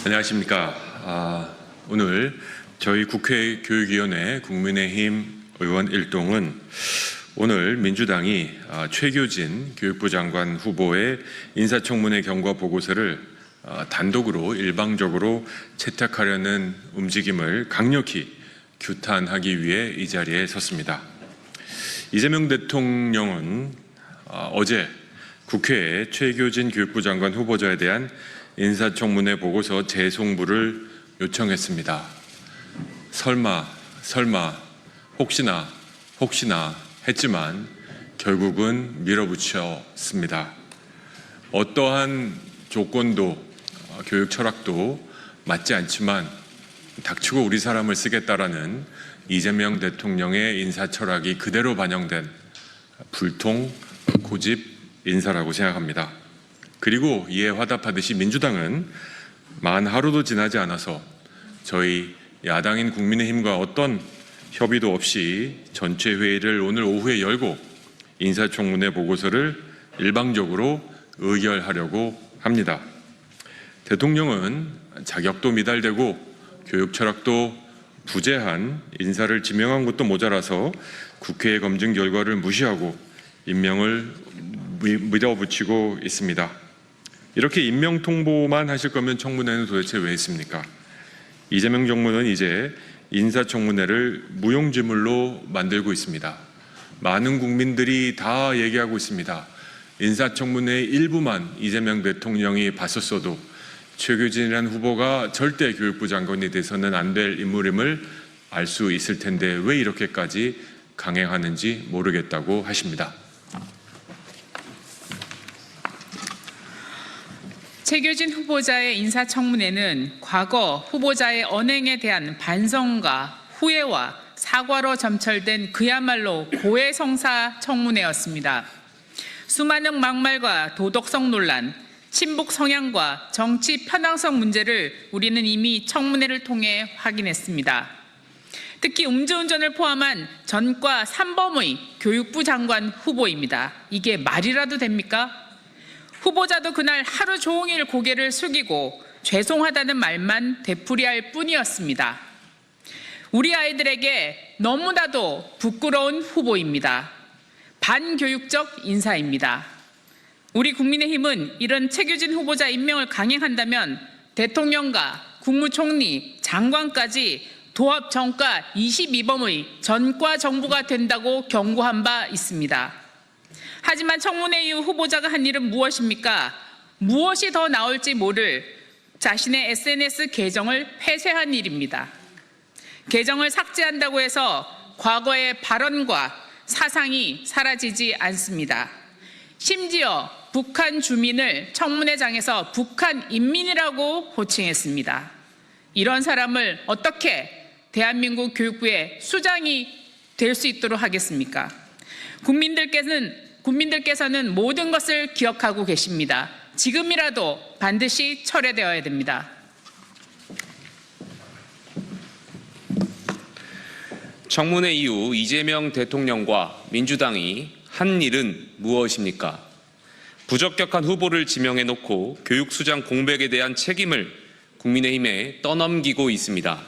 안녕하십니까. 오늘 저희 국회 교육위원회 국민의힘 의원 일동은 오늘 민주당이 최규진 교육부 장관 후보의 인사청문회 경과 보고서를 단독으로 일방적으로 채택하려는 움직임을 강력히 규탄하기 위해 이 자리에 섰습니다. 이재명 대통령은 어제 국회에 최규진 교육부 장관 후보자에 대한 인사청문회 보고서 재송부를 요청했습니다. 설마, 혹시나 했지만 결국은 밀어붙였습니다. 어떠한 조건도 교육 철학도 맞지 않지만 닥치고 우리 사람을 쓰겠다라는 이재명 대통령의 인사 철학이 그대로 반영된 불통, 고집 인사라고 생각합니다. 그리고 이에 화답하듯이 민주당은 만 하루도 지나지 않아서 저희 야당인 국민의힘과 어떤 협의도 없이 전체 회의를 오늘 오후에 열고 인사청문회 보고서를 일방적으로 의결하려고 합니다. 대통령은 자격도 미달되고 교육 철학도 부재한 인사를 지명한 것도 모자라서 국회의 검증 결과를 무시하고 임명을 밀어붙이고 있습니다. 이렇게 임명 통보만 하실 거면 청문회는 도대체 왜 했습니까? 이재명 정부는 이제 인사청문회를 무용지물로 만들고 있습니다. 많은 국민들이 다 얘기하고 있습니다. 인사청문회 일부만 이재명 대통령이 봤었어도 최규진이라는 후보가 절대 교육부 장관이 돼서는 안 될 인물임을 알 수 있을 텐데 왜 이렇게까지 강행하는지 모르겠다고 하십니다. 최규진 후보자의 인사청문회는 과거 후보자의 언행에 대한 반성과 후회와 사과로 점철된 그야말로 고해성사 청문회였습니다. 수많은 막말과 도덕성 논란, 친북 성향과 정치 편향성 문제를 우리는 이미 청문회를 통해 확인했습니다. 특히 음주운전을 포함한 전과 3범의 교육부 장관 후보입니다. 이게 말이라도 됩니까? 후보자도 그날 하루 종일 고개를 숙이고 죄송하다는 말만 되풀이할 뿐이었습니다. 우리 아이들에게 너무나도 부끄러운 후보입니다. 반교육적 인사입니다. 우리 국민의힘은 이런 최규진 후보자 임명을 강행한다면 대통령과 국무총리, 장관까지 도합 전과 22범의 전과 정부가 된다고 경고한 바 있습니다. 하지만 청문회 이후 후보자가 한 일은 무엇입니까? 무엇이 더 나올지 모를 자신의 SNS 계정을 폐쇄한 일입니다. 계정을 삭제한다고 해서 과거의 발언과 사상이 사라지지 않습니다. 심지어 북한 주민을 청문회장에서 북한 인민이라고 호칭했습니다. 이런 사람을 어떻게 대한민국 교육부의 수장이 될 수 있도록 하겠습니까? 국민들께서는 모든 것을 기억하고 계십니다. 지금이라도 반드시 철회되어야 됩니다. 청문회 이후 이재명 대통령과 민주당이 한 일은 무엇입니까? 부적격한 후보를 지명해놓고 교육수장 공백에 대한 책임을 국민의힘에 떠넘기고 있습니다.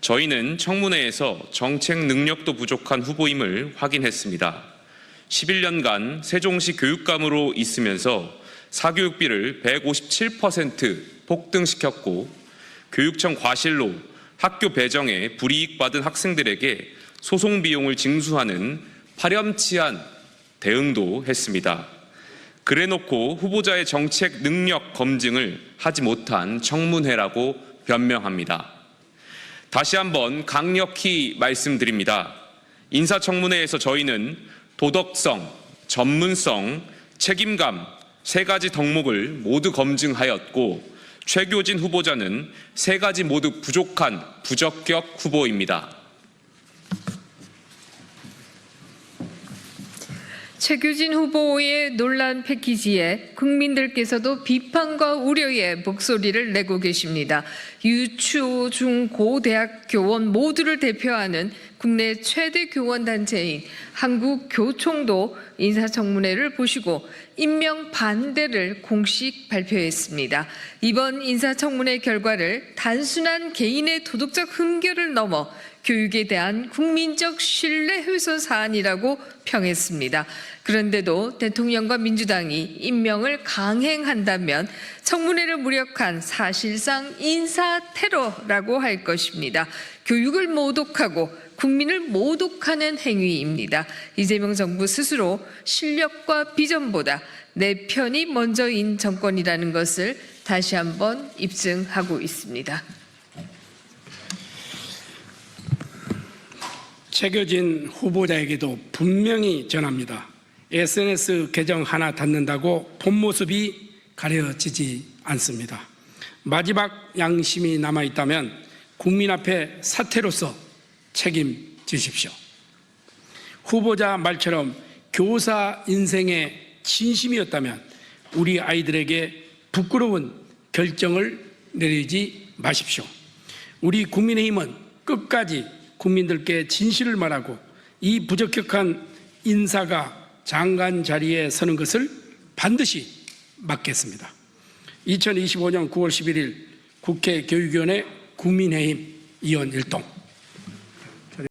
저희는 청문회에서 정책 능력도 부족한 후보임을 확인했습니다. 11년간 세종시 교육감으로 있으면서 사교육비를 157% 폭등시켰고 교육청 과실로 학교 배정에 불이익 받은 학생들에게 소송 비용을 징수하는 파렴치한 대응도 했습니다. 그래놓고 후보자의 정책 능력 검증을 하지 못한 청문회라고 변명합니다. 다시 한번 강력히 말씀드립니다. 인사청문회에서 저희는 도덕성, 전문성, 책임감 세 가지 덕목을 모두 검증하였고 최규진 후보자는 세 가지 모두 부족한 부적격 후보입니다. 최규진 후보의 논란 패키지에 국민들께서도 비판과 우려의 목소리를 내고 계십니다. 유초, 중, 고, 대학 교원 모두를 대표하는 국내 최대 교원단체인 한국교총도 인사청문회를 보시고 임명 반대를 공식 발표했습니다. 이번 인사청문회 결과를 단순한 개인의 도덕적 흠결을 넘어 교육에 대한 국민적 신뢰 훼손 사안이라고 평했습니다. 그런데도 대통령과 민주당이 임명을 강행한다면 청문회를 무력한 사실상 인사 테러라고 할 것입니다. 교육을 모독하고 국민을 모독하는 행위입니다. 이재명 정부 스스로 실력과 비전보다 내 편이 먼저인 정권이라는 것을 다시 한번 입증하고 있습니다. 최규진 후보자에게도 분명히 전합니다. SNS 계정 하나 닫는다고 본 모습이 가려지지 않습니다. 마지막 양심이 남아있다면 국민 앞에 사퇴로서 책임지십시오. 후보자 말처럼 교사 인생의 진심이었다면 우리 아이들에게 부끄러운 결정을 내리지 마십시오. 우리 국민의힘은 끝까지 국민들께 진실을 말하고 이 부적격한 인사가 장관 자리에 서는 것을 반드시 막겠습니다. 2025년 9월 11일 국회 교육위원회 국민의힘 의원 일동